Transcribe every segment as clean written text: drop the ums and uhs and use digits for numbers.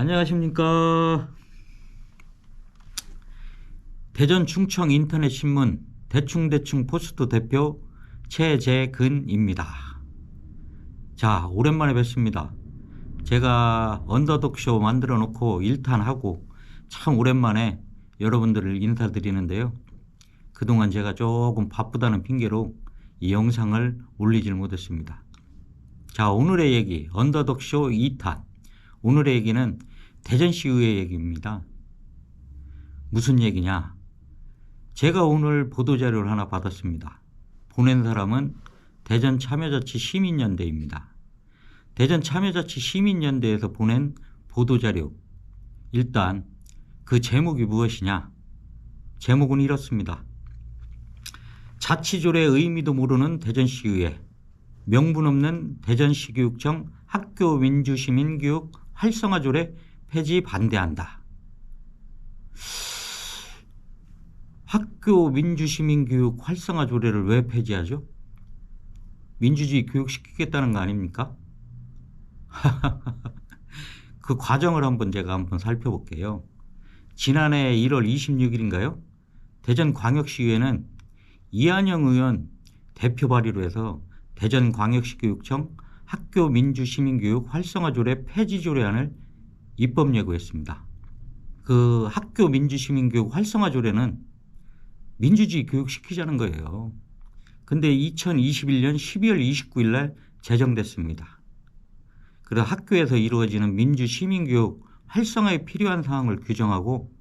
안녕하십니까. 대전 충청 인터넷신문 대충대충 포스트 대표 최재근입니다. 자, 오랜만에 뵙습니다. 제가 언더독쇼 만들어 놓고 일탄하고 참 오랜만에 여러분들을 인사드리는데요. 그동안 제가 조금 바쁘다는 핑계로 이 영상을 올리질 못했습니다. 자, 오늘의 얘기 언더독쇼 2탄. 오늘의 얘기는 대전시의회 얘기입니다. 무슨 얘기냐? 제가 오늘 보도자료를 하나 받았습니다. 보낸 사람은 대전참여자치 시민연대입니다. 대전참여자치 시민연대에서 보낸 보도자료. 일단 그 제목이 무엇이냐? 제목은 이렇습니다. 자치조례의 의미도 모르는 대전시의회, 명분 없는 대전시교육청 학교민주시민교육 활성화조례 폐지 반대한다. 학교 민주시민교육 활성화조례를 왜 폐지하죠? 민주주의 교육시키겠다는 거 아닙니까? 그 과정을 제가 한번 살펴볼게요. 지난해 1월 26일인가요? 대전광역시의회는 이한영 의원 대표 발의로 해서 대전광역시교육청 학교민주시민교육 활성화조례 폐지조례안을 입법 예고했습니다. 그 학교민주시민교육 활성화조례는 민주주의 교육시키자는 거예요. 근데 2021년 12월 29일 날 제정됐습니다. 그래서 학교에서 이루어지는 민주시민교육 활성화에 필요한 사항을 규정하고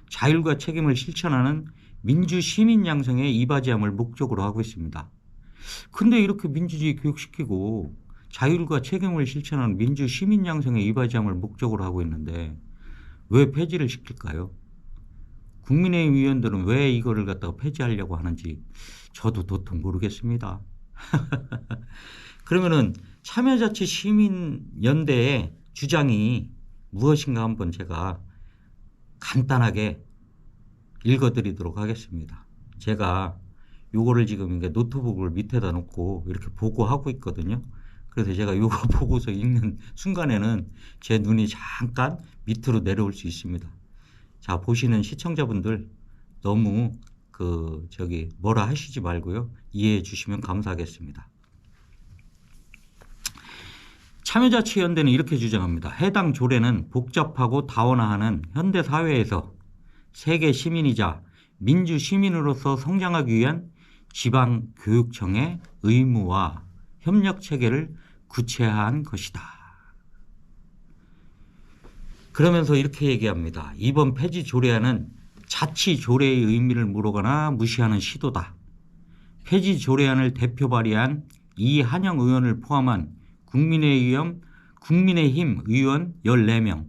자율과 책임을 실천하는 민주시민 양성에 이바지함을 목적으로 하고 있습니다. 근데 이렇게 민주주의 교육시키고 자율과 책임을 실천하는 민주시민 양성에 이바지함을 목적으로 하고 있는데 왜 폐지를 시킬까요? 국민의힘 의원들은 왜 이거를 갖다가 폐지하려고 하는지 저도 도통 모르겠습니다. 그러면은 참여자치 시민연대의 주장이 무엇인가 한번 제가 간단하게 읽어드리도록 하겠습니다. 제가 요거를 지금 노트북을 밑에다 놓고 이렇게 보고하고 있거든요. 그래서 제가 요거 보고서 읽는 순간에는 제 눈이 잠깐 밑으로 내려올 수 있습니다. 자, 보시는 시청자분들 너무 뭐라 하시지 말고요. 이해해 주시면 감사하겠습니다. 참여자치연대는 이렇게 주장합니다. 해당 조례는 복잡하고 다원화하는 현대사회에서 세계 시민이자 민주시민으로서 성장하기 위한 지방교육청의 의무와 협력체계를 구체화한 것이다. 그러면서 이렇게 얘기합니다. 이번 폐지 조례안은 자치 조례의 의미를 모르거나 무시하는 시도다. 폐지 조례안을 대표 발의한 이한영 의원을 포함한 국민의힘 의원 14명,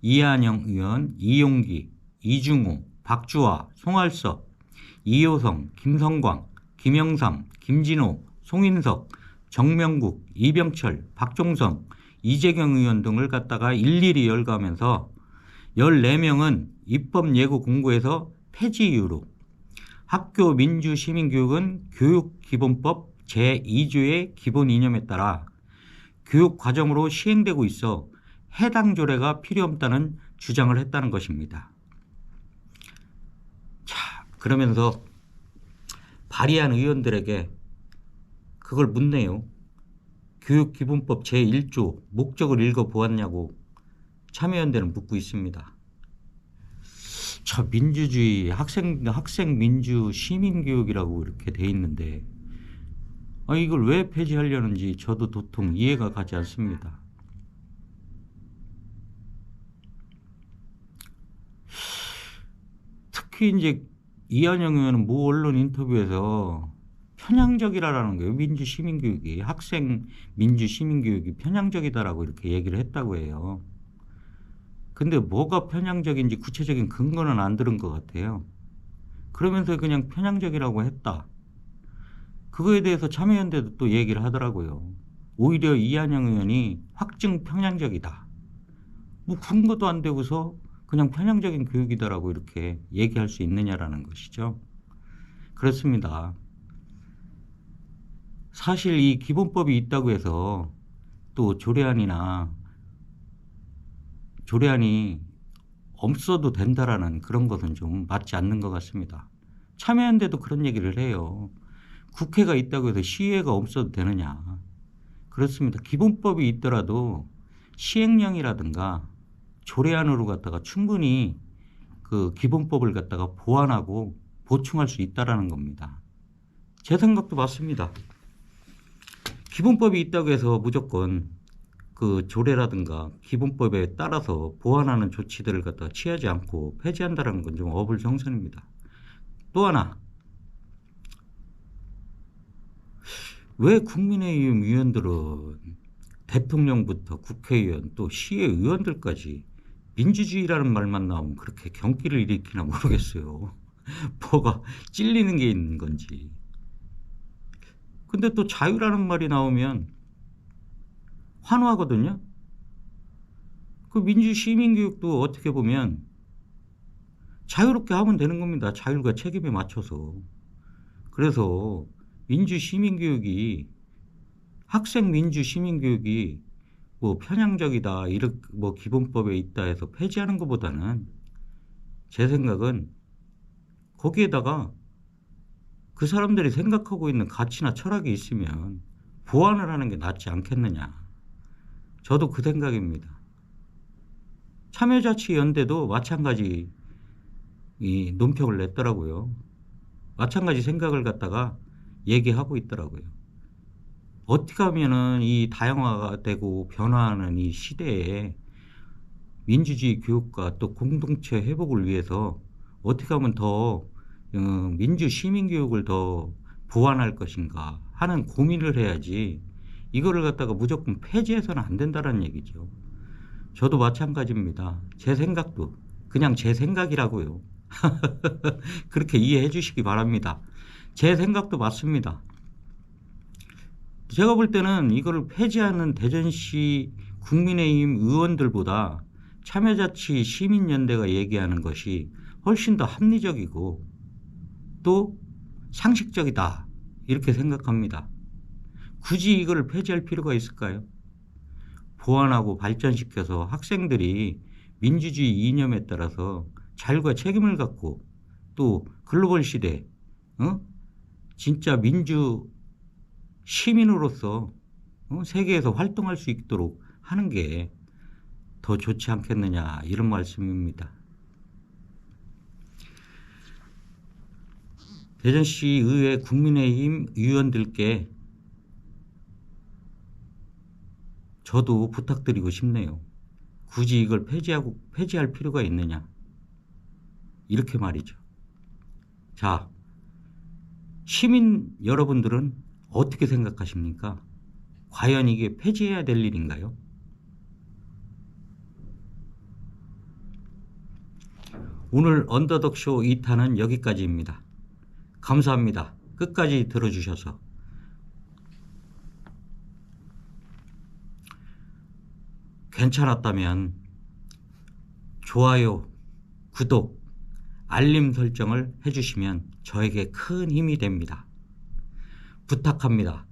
이한영 의원, 이용기, 이중호, 박주화, 송할섭, 이효성, 김성광, 김영삼, 김진호, 송인석, 정명국, 이병철, 박종성, 이재경 의원 등을 갖다가 일일이 열거하면서 14명은 입법 예고 공고에서 폐지 이유로 학교 민주시민교육은 교육기본법 제2조의 기본 이념에 따라 교육과정으로 시행되고 있어 해당 조례가 필요 없다는 주장을 했다는 것입니다. 자, 그러면서 발의한 의원들에게 그걸 묻네요. 교육기본법 제1조 목적을 읽어보았냐고 참여연대는 묻고 있습니다. 저 민주주의 학생 민주 시민교육이라고 이렇게 돼 있는데 이걸 왜 폐지하려는지 저도 도통 이해가 가지 않습니다. 특히 이제 이한영 의원은 모 언론 인터뷰에서 편향적이라는 거예요. 민주시민교육이 학생 민주시민교육이 편향적이다라고 이렇게 얘기를 했다고 해요. 근데 뭐가 편향적인지 구체적인 근거는 안 들은 것 같아요. 그러면서 그냥 편향적이라고 했다. 그거에 대해서 참여연대도 또 얘기를 하더라고요. 오히려 이한영 의원이 확증 편향적이다. 뭐 근거도 안 되고서 그냥 편향적인 교육이다라고 이렇게 얘기할 수 있느냐라는 것이죠. 그렇습니다. 사실 이 기본법이 있다고 해서 또 조례안이나 조례안이 없어도 된다라는 그런 것은 좀 맞지 않는 것 같습니다. 참여연대도 그런 얘기를 해요. 국회가 있다고 해서 시의회가 없어도 되느냐. 그렇습니다. 기본법이 있더라도 시행령이라든가 조례안으로 갖다가 충분히 그 기본법을 갖다가 보완하고 보충할 수 있다라는 겁니다. 제 생각도 맞습니다. 기본법이 있다고 해서 무조건 그 조례라든가 기본법에 따라서 보완하는 조치들을 갖다가 취하지 않고 폐지한다는 건 좀 어불성설입니다. 또 하나, 왜 국민의힘 의원들은 대통령부터 국회의원 또 시의원들까지 민주주의라는 말만 나오면 그렇게 경기를 일으키나 모르겠어요. 뭐가 찔리는 게 있는 건지. 근데 또 자유라는 말이 나오면 환호하거든요. 그 민주 시민교육도 어떻게 보면 자유롭게 하면 되는 겁니다. 자율과 책임에 맞춰서. 그래서 민주 시민교육이 학생 민주 시민교육이 뭐 편향적이다 이렇게 뭐 기본법에 있다 해서 폐지하는 것보다는 제 생각은 거기에다가 그 사람들이 생각하고 있는 가치나 철학이 있으면 보완을 하는 게 낫지 않겠느냐. 저도 그 생각입니다. 참여자치연대도 마찬가지 이 논평을 냈더라고요. 마찬가지 생각을 갖다가 얘기하고 있더라고요. 어떻게 하면은 이 다양화가 되고 변화하는 이 시대에 민주주의 교육과 또 공동체 회복을 위해서 어떻게 하면 더 민주 시민 교육을 더 보완할 것인가 하는 고민을 해야지 이거를 갖다가 무조건 폐지해서는 안 된다는 얘기죠. 저도 마찬가지입니다. 제 생각도 그냥 제 생각이라고요. 그렇게 이해해 주시기 바랍니다. 제 생각도 맞습니다. 제가 볼 때는 이거를 폐지하는 대전시 국민의힘 의원들보다 참여자치 시민연대가 얘기하는 것이 훨씬 더 합리적이고 또 상식적이다 이렇게 생각합니다. 굳이 이거를 폐지할 필요가 있을까요? 보완하고 발전시켜서 학생들이 민주주의 이념에 따라서 자율과 책임을 갖고 또 글로벌 시대 진짜 민주 시민으로서 세계에서 활동할 수 있도록 하는 게 더 좋지 않겠느냐 이런 말씀입니다. 대전시의회 국민의힘 의원들께 저도 부탁드리고 싶네요. 굳이 이걸 폐지할 필요가 있느냐 이렇게 말이죠. 자, 시민 여러분들은 어떻게 생각하십니까? 과연 이게 폐지해야 될 일인가요? 오늘 언더독쇼 2탄은 여기까지입니다. 감사합니다. 끝까지 들어주셔서. 괜찮았다면 좋아요, 구독, 알림 설정을 해주시면 저에게 큰 힘이 됩니다. 부탁합니다.